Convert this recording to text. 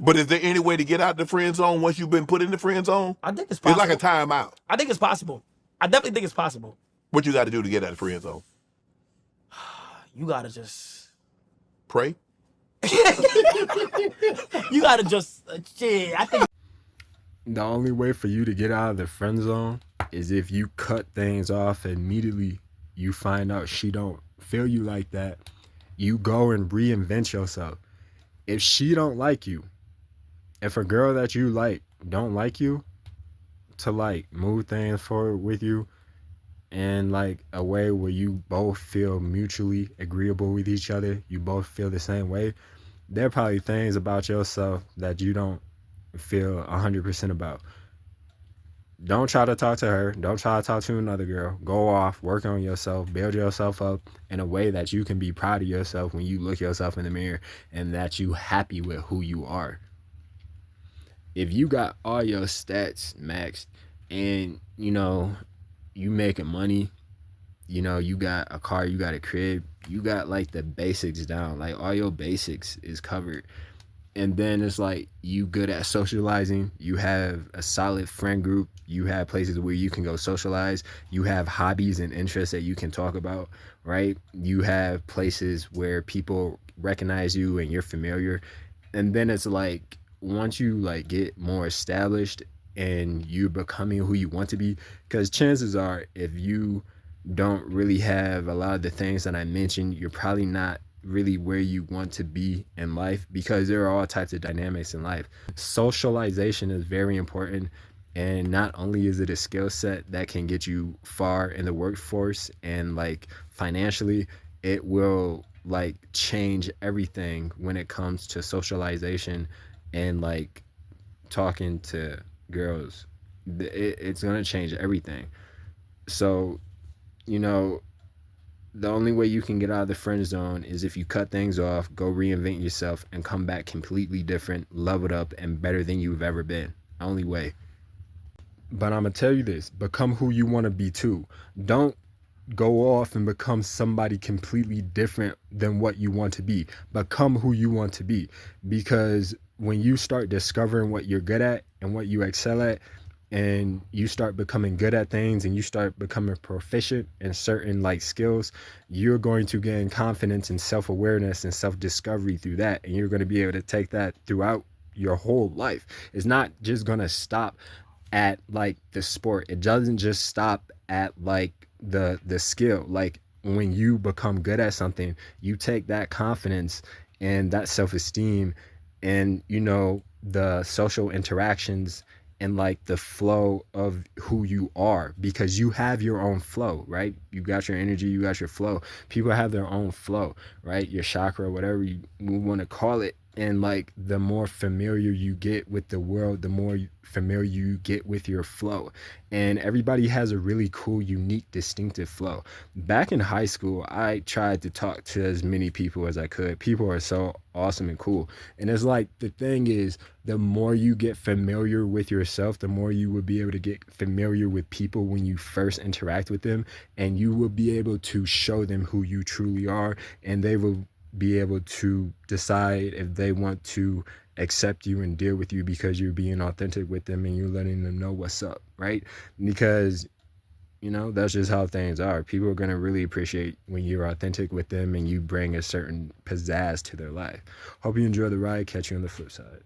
But is there any way to get out the friend zone once you've been put in the friend zone? I think it's possible. It's like a timeout. I think it's possible. I definitely think it's possible. What you got to do to get out of the friend zone? You gotta just pray. You gotta just shit. I think the only way for you to get out of the friend zone is if you cut things off immediately. You find out she don't feel you like that. You go and reinvent yourself. If she don't like you, if a girl that you like don't like you, to like move things forward with you in like a way where you both feel mutually agreeable with each other, you both feel the same way, there are probably things about yourself that you don't feel 100% about. Don't try to talk to her. Don't try to talk to another girl. Go off, work on yourself, build yourself up in a way that you can be proud of yourself when you look yourself in the mirror and that you happy with who you are. If you got all your stats maxed and, you know, you making money, you know, you got a car, you got a crib, you got like the basics down, like all your basics is covered. And then it's like you good at socializing, you have a solid friend group, you have places where you can go socialize, you have hobbies and interests that you can talk about, right? You have places where people recognize you and you're familiar. And then it's like once you like get more established and you're becoming who you want to be, because chances are if you don't really have a lot of the things that I mentioned, you're probably not really where you want to be in life, because there are all types of dynamics in life. Socialization is very important, and not only is it a skill set that can get you far in the workforce and like financially, it will like change everything when it comes to socialization and like talking to girls. It's gonna change everything. So, you know, the only way you can get out of the friend zone is if you cut things off, go reinvent yourself, and come back completely different, leveled up, and better than you've ever been. Only way. But I'm going to tell you this, become who you want to be too. Don't go off and become somebody completely different than what you want to be. Become who you want to be. Because when you start discovering what you're good at and what you excel at, and you start becoming good at things and you start becoming proficient in certain like skills, you're going to gain confidence and self-awareness and self-discovery through that, and you're going to be able to take that throughout your whole life. It's not just going to stop at like the sport. It doesn't just stop at like the skill. Like when you become good at something, you take that confidence and that self-esteem and, you know, the social interactions and like the flow of who you are, because you have your own flow, right? You got your energy, you got your flow. People have their own flow, right? Your chakra, whatever you want to call it. And like the more familiar you get with the world, the more familiar you get with your flow. And everybody has a really cool, unique, distinctive flow. Back in high school, I tried to talk to as many people as I could. People are so awesome and cool. And it's like, the thing is, the more you get familiar with yourself, the more you will be able to get familiar with people when you first interact with them, and you will be able to show them who you truly are, and they will be able to decide if they want to accept you and deal with you because you're being authentic with them and you're letting them know what's up, right? Because, you know, that's just how things are. People are going to really appreciate when you're authentic with them and you bring a certain pizzazz to their life. Hope you enjoy the ride. Catch you on the flip side.